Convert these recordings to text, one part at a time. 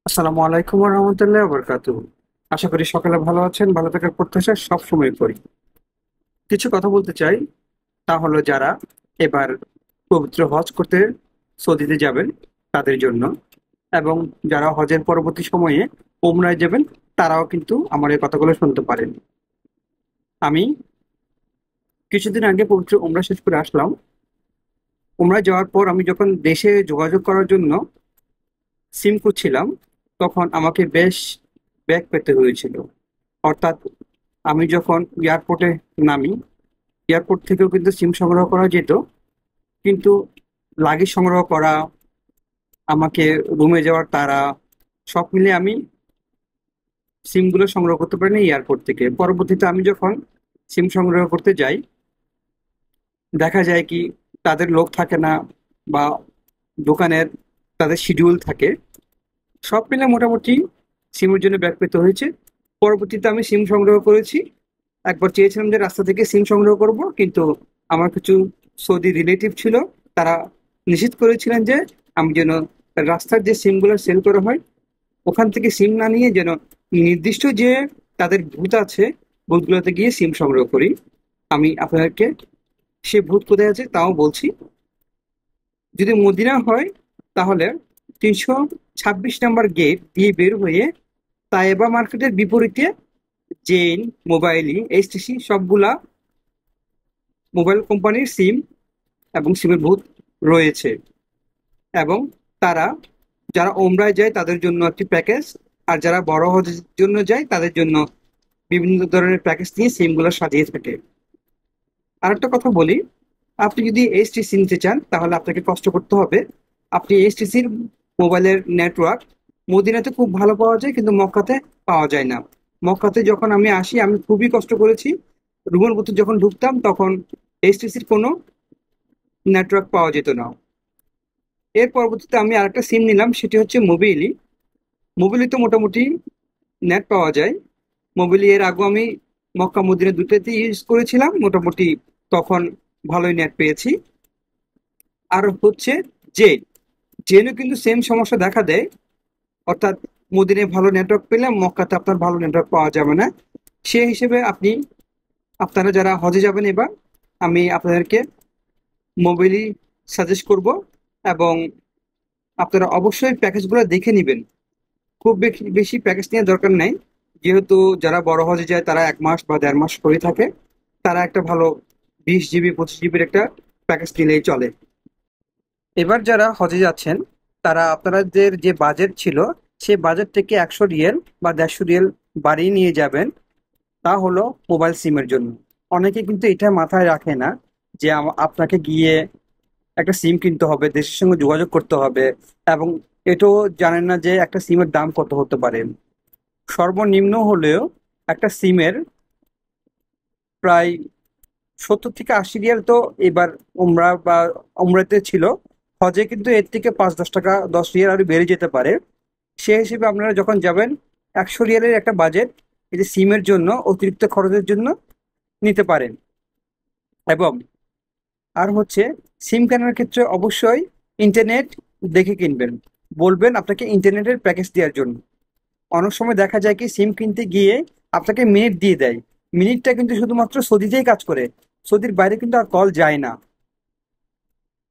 আসসালামু আলাইকুম রহমতুল্লাহ বরকাতু। আশা করি সকালে ভালো আছেন, ভালো থাকার প্রত্যাশা সব সময় করি। কিছু কথা বলতে চাই, তা হলো যারা এবার পবিত্র হজ করতে সৌদিতে যাবেন তাদের জন্য, এবং যারা হজের পরবর্তী সময়ে উমরায় যাবেন তারাও কিন্তু আমার এই কথাগুলো শুনতে পারেন। আমি কিছুদিন আগে পবিত্র উমরা শেষ করে আসলাম। উমরায় যাওয়ার পর আমি যখন দেশে যোগাযোগ করার জন্য সিম খুঁজছিলাম, তখন আমাকে বেশ ব্যাক পেতে হয়েছিল। অর্থাৎ আমি যখন এয়ারপোর্টে নামি, এয়ারপোর্ট থেকেও কিন্তু সিম সংগ্রহ করা যেত, কিন্তু লাগেজ সংগ্রহ করা, আমাকে রুমে যাওয়ার তাড়া, সব মিলে আমি সিমগুলো সংগ্রহ করতে পারিনি এয়ারপোর্ট থেকে। পরবর্তীতে আমি যখন সিম সংগ্রহ করতে যাই, দেখা যায় কি তাদের লোক থাকে না, বা দোকানের তাদের শিডিউল থাকে, সব মিলে মোটামুটি সিমের জন্য ব্যাক পেতে হয়েছে। পরবর্তীতে আমি সিম সংগ্রহ করেছি। একবার চেয়েছিলাম যে রাস্তা থেকে সিম সংগ্রহ করব, কিন্তু আমার কিছু সৌদি রিলেটিভ ছিল, তারা নিষেধ করেছিলেন যে আমি যেন রাস্তার যে সিমগুলো সেল করা হয় ওখান থেকে সিম না নিয়ে যেন নির্দিষ্ট যে তাদের বুথ আছে বুথগুলোতে গিয়ে সিম সংগ্রহ করি। আমি আপনাদেরকে সে বুথ কোথায় আছে তাও বলছি। যদি মদিনা হয় তাহলে 326 নম্বর গেট দিয়ে বের হয়ে তায়েবা মার্কেটের বিপরীতে জেইন, মোবাইলি, এইচটিসি সবগুলা মোবাইল কোম্পানির সিম এবং সিমের বুথ রয়েছে। এবং তারা যারা ওমরায় যায় তাদের জন্য একটি প্যাকেজ, আর যারা বড় হজের জন্য যায় তাদের জন্য বিভিন্ন ধরনের প্যাকেজ নিয়ে সিমগুলো সাজিয়ে থাকে। আরেকটা কথা বলি, আপনি যদি এইচটিসি নিতে চান তাহলে আপনাকে কষ্ট করতে হবে। আপনি এইচটিসির মোবাইলের নেটওয়ার্ক মদিনাতে খুব ভালো পাওয়া যায়, কিন্তু মক্কাতে পাওয়া যায় না। মক্কাতে যখন আমি আসি আমি খুবই কষ্ট করেছি। রুমের ভিতর যখন ঢুকতাম তখন এইচটিসির কোনো নেটওয়ার্ক পাওয়া যেত না। এর পরবর্তীতে আমি আরেকটা সিম নিলাম, সেটি হচ্ছে মোবিলি। মোবিলিতে মোটামুটি নেট পাওয়া যায়। মোবিলি এর আগে আমি মক্কা মদিনা দুটোতে ইউজ করেছিলাম, মোটামুটি তখন ভালোই নেট পেয়েছি। আর হচ্ছে জেন, জেনও কিন্তু সেম সমস্যা দেখা দেয়। অর্থাৎ মদিনায় ভালো নেটওয়ার্ক পেলে মক্কাতে আপনার ভালো নেটওয়ার্ক পাওয়া যাবে না। সে হিসেবে আপনারা যারা হজে যাবেন এবার, আমি আপনাদেরকে মোবিলি সাজেস্ট করব। এবং আপনারা অবশ্যই প্যাকেজগুলো দেখে নেবেন। খুব বেশি বেশি প্যাকেজ নেওয়ার দরকার নেই, যেহেতু যারা বড় হজে যায় তারা 1 মাস বা 1.5 মাস করে থাকে। তারা একটা ভালো 20 জিবি 25 জিবির একটা প্যাকেজ নিলেই চলে। এবার যারা হজে যাচ্ছেন তারা আপনাদের যে বাজেট ছিল সেই বাজেট থেকে 100 রিয়েল বা 150 রিয়েল বাড়িয়ে নিয়ে যাবেন। তা হলো মোবাইল সিমের জন্য। অনেকে কিন্তু এটা মাথায় রাখে না যে আপনাকে গিয়ে একটা সিম কিনতে হবে, দেশের সঙ্গে যোগাযোগ করতে হবে, এবং এটাও জানেন না যে একটা সিমের দাম কত হতে পারে। সর্বনিম্ন হলেও একটা সিমের প্রায় 70 থেকে 80 রিয়াল তো এবার উমরাতে ছিল। হজে কিন্তু এর থেকে 5-10 টাকা 10 রিয়াল আরো বেড়ে যেতে পারে। সে হিসেবে আপনারা যখন যাবেন 100 রিয়ালের একটা বাজেট এই যে সিমের জন্য অতিরিক্ত খরচের জন্য নিতে পারেন। এবং আর হচ্ছে সিম কেনার ক্ষেত্রে অবশ্যই ইন্টারনেট দেখে কিনবেন। বলবেন আপনাকে ইন্টারনেটের প্যাকেজ দেওয়ার জন্য। অনেক সময় দেখা যায় কি সিম কিনতে গিয়ে আপনাকে মিনিট দিয়ে দেয়। মিনিটটা কিন্তু শুধুমাত্র সৌদিতেই কাজ করে, সৌদির বাইরে কিন্তু আর কল যায় না।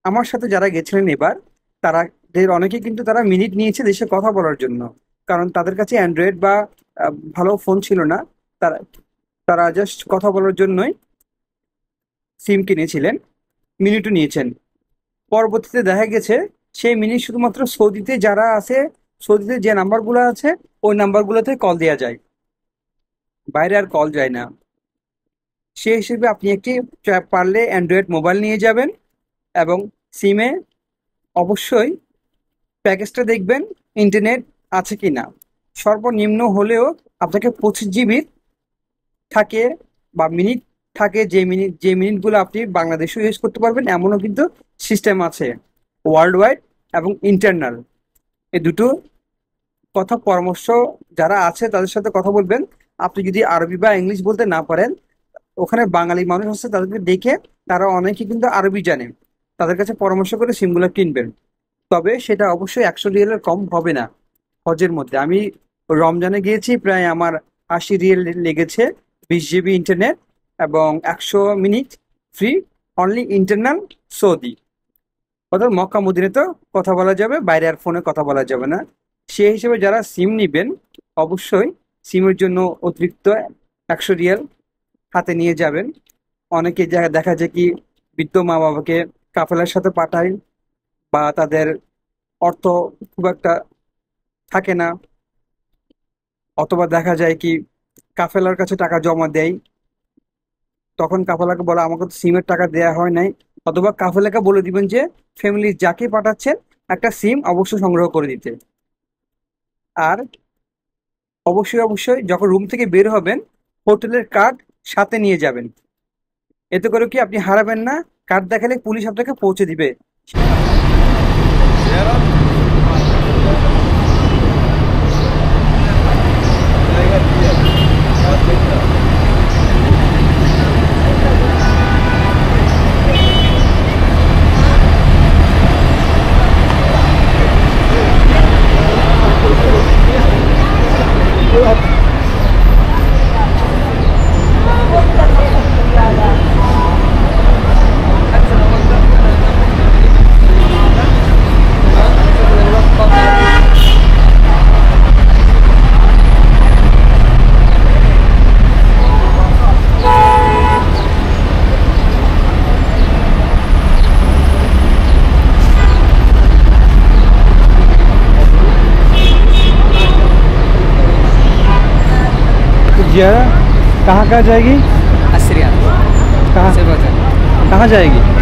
আমার সাথে যারা গেছিলেন এবার, তাদের অনেকে কিন্তু তারা মিনিট নিয়েছে দেশে কথা বলার জন্য, কারণ তাদের কাছে অ্যান্ড্রয়েড বা ভালো ফোন ছিল না। তারা তারা জাস্ট কথা বলার জন্যই সিম কিনেছিলেন, মিনিটও নিয়েছেন। পরবর্তীতে দেখা গেছে সেই মিনিট শুধুমাত্র সৌদিতে যারা আছে, সৌদিতে যে নাম্বারগুলো আছে ওই নাম্বারগুলোতে কল দেওয়া যায়, বাইরে আর কল যায় না। সে হিসেবে আপনি একটি পারলে অ্যান্ড্রয়েড মোবাইল নিয়ে যাবেন, এবং সিমে অবশ্যই প্যাকেজটা দেখবেন ইন্টারনেট আছে কি না। সর্বনিম্ন হলেও আপনাকে 25 জিবির থাকে বা মিনিট থাকে, যে মিনিটগুলো আপনি বাংলাদেশেও ইউজ করতে পারবেন এমনও কিন্তু সিস্টেম আছে, ওয়ার্ল্ড ওয়াইড এবং ইন্টারনাল। এই দুটো কথা পরামর্শ যারা আছে তাদের সাথে কথা বলবেন। আপনি যদি আরবি বা ইংলিশ বলতে না পারেন, ওখানে বাঙালি মানুষ আছে তাদেরকে দেখে, তারা অনেকে কিন্তু আরবি জানে, তাদের কাছে পরামর্শ করে সিমগুলো কিনবেন। তবে সেটা অবশ্যই 100 রিয়ালের কম হবে না। হজের মধ্যে। আমি রমজানে গিয়েছি, প্রায় আমার 80 রিয়াল লেগেছে, 20 জিবি ইন্টারনেট এবং 100 minute free, only internal Saudi. অর্থাৎ মক্কা মদিনাতে কথা বলা যাবে, বাইরে আর ফোনে কথা বলা যাবে না। সেই হিসেবে যারা সিম নিবেন অবশ্যই সিমের জন্য অতিরিক্ত 100 রিয়াল হাতে নিয়ে যাবেন। অনেকে দেখা যায় কি বৃদ্ধ মা বাবাকে কাফেলার সাথে পাঠায়, বা তাদের অর্থ খুব একটা থাকে না, অথবা দেখা যায় কি কাফেলার কাছে টাকা জমা দেয়, তখন কাফেলাকে বলে আমাকে তো সিমের টাকা দেয়া হয় নাই। অথবা কাফেলাকে বলে দিবেন যে ফ্যামিলির যাকে পাঠাচ্ছেন একটা সিম অবশ্যই সংগ্রহ করে দিতে। আর অবশ্যই যখন রুম থেকে বের হবেন হোটেলের কার্ড সাথে নিয়ে যাবেন। এতে করে কি আপনি হারাবেন না, কার্ড দেখালে পুলিশ আপনাকে পৌঁছে দিবে। जियारा कहाँ जाएगी? अस्रिया कहाँ से बता। कहाँ जाएगी?